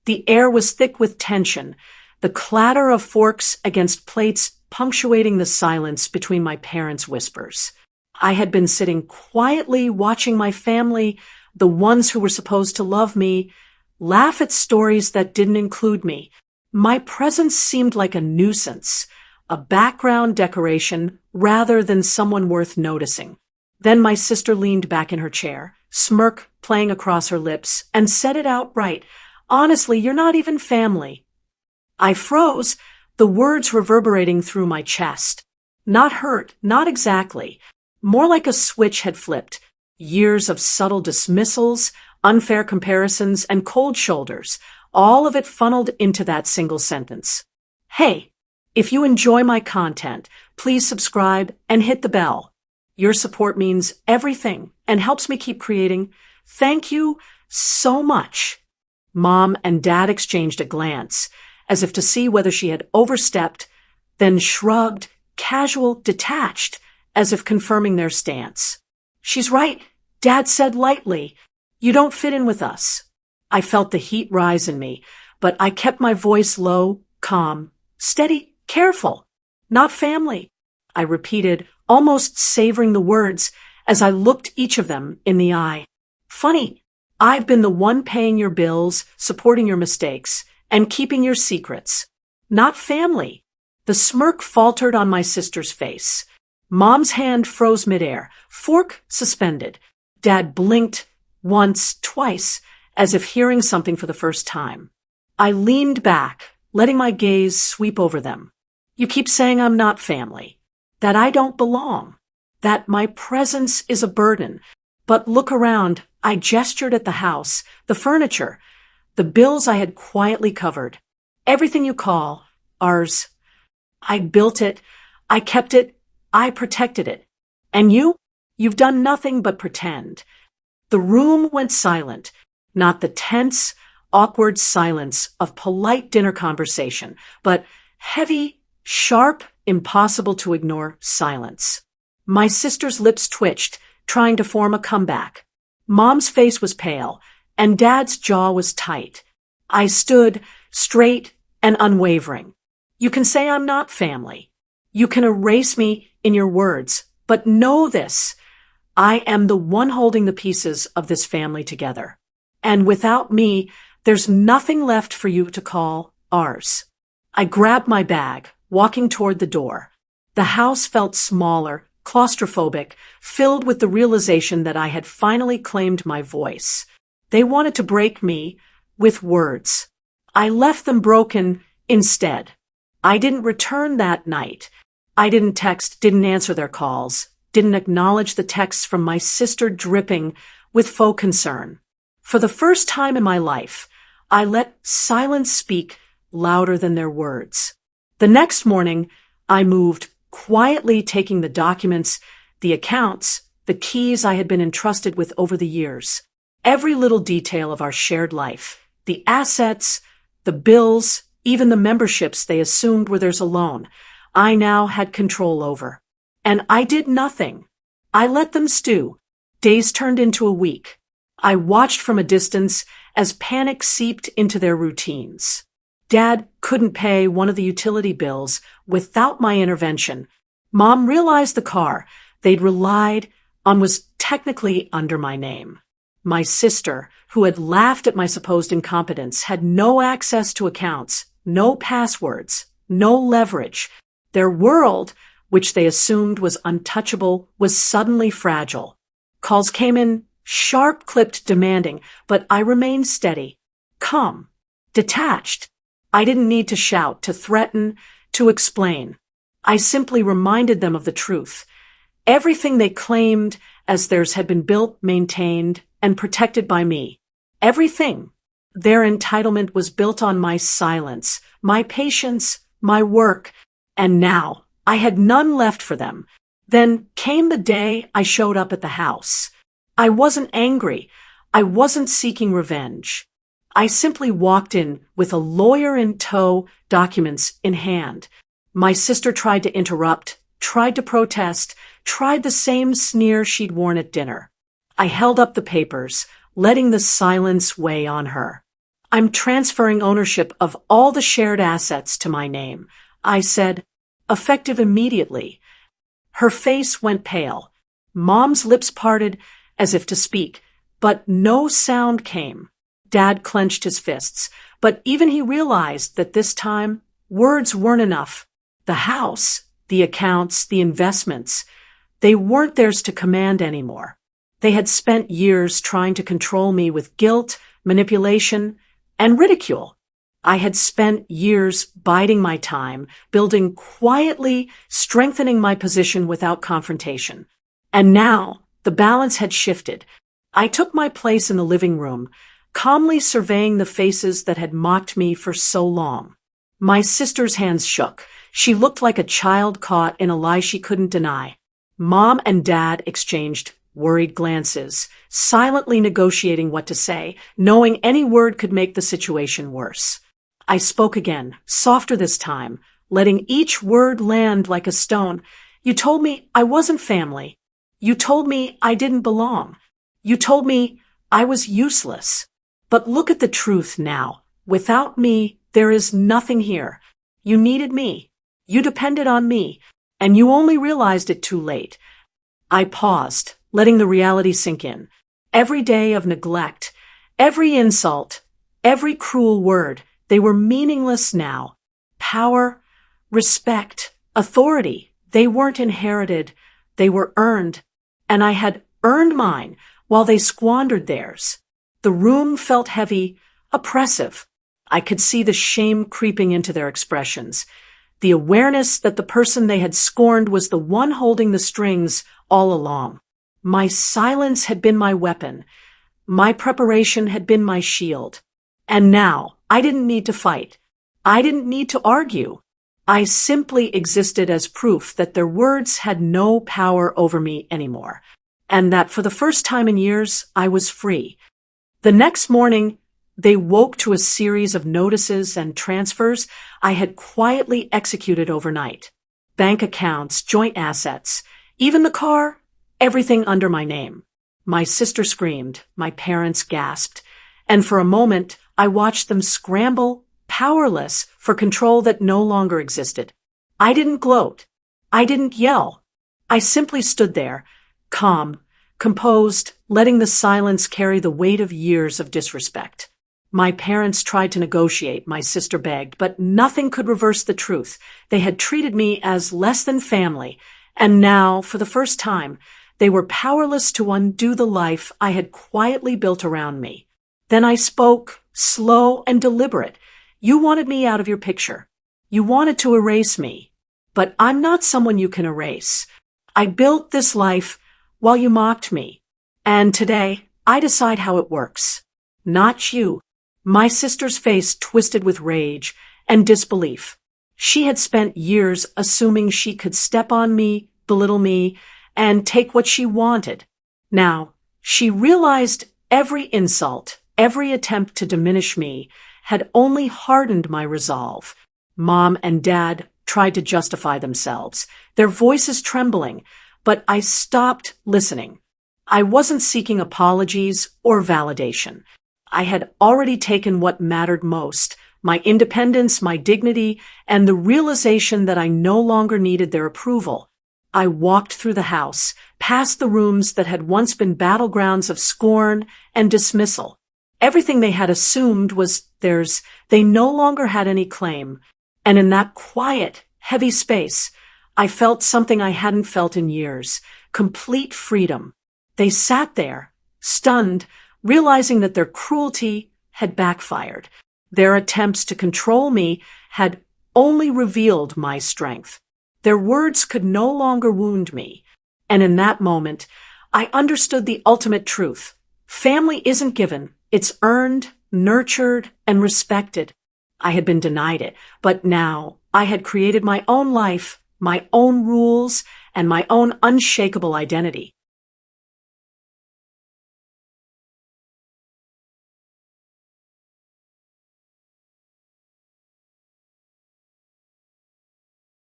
The air was thick with tension, the clatter of forks against plates punctuating the silence between my parents' whispers. I had been sitting quietly watching my family, the ones who were supposed to love me, laugh at stories that didn't include me. My presence seemed like a nuisance, a background decoration rather than someone worth noticing. Then my sister leaned back in her chair, smirk playing across her lips, and said it outright. "Honestly, you're not even family." I froze, the words reverberating through my chest. Not hurt, not exactly. More like a switch had flipped. Years of subtle dismissals, unfair comparisons, and cold shoulders, all of it funneled into that single sentence. "Hey, if you enjoy my content, please subscribe and hit the bell. Your support means everything and helps me keep creating. Thank you so much." Mom and Dad exchanged a glance, as if to see whether she had overstepped, then shrugged, casual, detached, as if confirming their stance. "She's right," Dad said lightly. "You don't fit in with us." I felt the heat rise in me, but I kept my voice low, calm, steady, careful. "Not family," I repeated, almost savoring the words as I looked each of them in the eye. "Funny, I've been the one paying your bills, supporting your mistakes, and keeping your secrets. Not family." The smirk faltered on my sister's face. Mom's hand froze midair, fork suspended. Dad blinked once, twice, as if hearing something for the first time. I leaned back, letting my gaze sweep over them. "You keep saying I'm not family, that I don't belong, that my presence is a burden. But look around," I gestured at the house, the furniture, the bills I had quietly covered. "Everything you call ours. I built it, I kept it, I protected it. And you've done nothing but pretend." The room went silent, not the tense, awkward silence of polite dinner conversation, but heavy, sharp, impossible to ignore silence. My sister's lips twitched, trying to form a comeback. Mom's face was pale, and Dad's jaw was tight. I stood, straight and unwavering. "You can say I'm not family. You can erase me in your words, but know this. I am the one holding the pieces of this family together. And without me, there's nothing left for you to call ours." I grabbed my bag, walking toward the door. The house felt smaller, claustrophobic, filled with the realization that I had finally claimed my voice. They wanted to break me with words. I left them broken instead. I didn't return that night. I didn't text, didn't answer their calls, didn't acknowledge the texts from my sister dripping with faux concern. For the first time in my life, I let silence speak louder than their words. The next morning, I moved, quietly taking the documents, the accounts, the keys I had been entrusted with over the years, every little detail of our shared life, the assets, the bills, even the memberships they assumed were theirs alone, I now had control over. And I did nothing. I let them stew. Days turned into a week. I watched from a distance as panic seeped into their routines. Dad couldn't pay one of the utility bills without my intervention. Mom realized the car they'd relied on was technically under my name. My sister, who had laughed at my supposed incompetence, had no access to accounts, no passwords, no leverage. Their world, which they assumed was untouchable, was suddenly fragile. Calls came in, sharp-clipped, demanding, but I remained steady, calm, detached. I didn't need to shout, to threaten, to explain. I simply reminded them of the truth. Everything they claimed as theirs had been built, maintained, and protected by me. Everything. Their entitlement was built on my silence, my patience, my work, and now I had none left for them. Then came the day I showed up at the house. I wasn't angry. I wasn't seeking revenge. I simply walked in with a lawyer in tow, documents in hand. My sister tried to interrupt, tried to protest, tried the same sneer she'd worn at dinner. I held up the papers, letting the silence weigh on her. I'm transferring ownership of all the shared assets to my name, I said, effective immediately. Her face went pale. Mom's lips parted as if to speak, but no sound came. Dad clenched his fists, but even he realized that this time, words weren't enough. The house, the accounts, the investments, they weren't theirs to command anymore. They had spent years trying to control me with guilt, manipulation, and ridicule. I had spent years biding my time, building quietly, strengthening my position without confrontation. And now, the balance had shifted. I took my place in the living room, calmly surveying the faces that had mocked me for so long. My sister's hands shook. She looked like a child caught in a lie she couldn't deny. Mom and Dad exchanged worried glances, silently negotiating what to say, knowing any word could make the situation worse. I spoke again, softer this time, letting each word land like a stone. You told me I wasn't family. You told me I didn't belong. You told me I was useless. But look at the truth now. Without me, there is nothing here. You needed me. You depended on me, and you only realized it too late. I paused, letting the reality sink in. Every day of neglect, every insult, every cruel word, they were meaningless now. Power, respect, authority, they weren't inherited, they were earned, and I had earned mine while they squandered theirs. The room felt heavy, oppressive. I could see the shame creeping into their expressions, the awareness that the person they had scorned was the one holding the strings all along. My silence had been my weapon. My preparation had been my shield. And now, I didn't need to fight. I didn't need to argue. I simply existed as proof that their words had no power over me anymore, and that for the first time in years, I was free. The next morning, they woke to a series of notices and transfers I had quietly executed overnight. Bank accounts, joint assets, even the car, everything under my name. My sister screamed, my parents gasped, and for a moment, I watched them scramble, powerless for control that no longer existed. I didn't gloat. I didn't yell. I simply stood there, calm, composed, letting the silence carry the weight of years of disrespect. My parents tried to negotiate, my sister begged, but nothing could reverse the truth. They had treated me as less than family, and now, for the first time, they were powerless to undo the life I had quietly built around me. Then I spoke, slow and deliberate. You wanted me out of your picture. You wanted to erase me. But I'm not someone you can erase. I built this life while you mocked me. And today, I decide how it works. Not you. My sister's face twisted with rage and disbelief. She had spent years assuming she could step on me, belittle me, and take what she wanted. Now, she realized every insult, every attempt to diminish me, had only hardened my resolve. Mom and Dad tried to justify themselves, their voices trembling, but I stopped listening. I wasn't seeking apologies or validation. I had already taken what mattered most, my independence, my dignity, and the realization that I no longer needed their approval. I walked through the house, past the rooms that had once been battlegrounds of scorn and dismissal. Everything they had assumed was theirs. They no longer had any claim. And in that quiet, heavy space, I felt something I hadn't felt in years, complete freedom. They sat there, stunned, realizing that their cruelty had backfired. Their attempts to control me had only revealed my strength. Their words could no longer wound me. And in that moment, I understood the ultimate truth. Family isn't given. It's earned, nurtured, and respected. I had been denied it, but now I had created my own life, my own rules, and my own unshakable identity.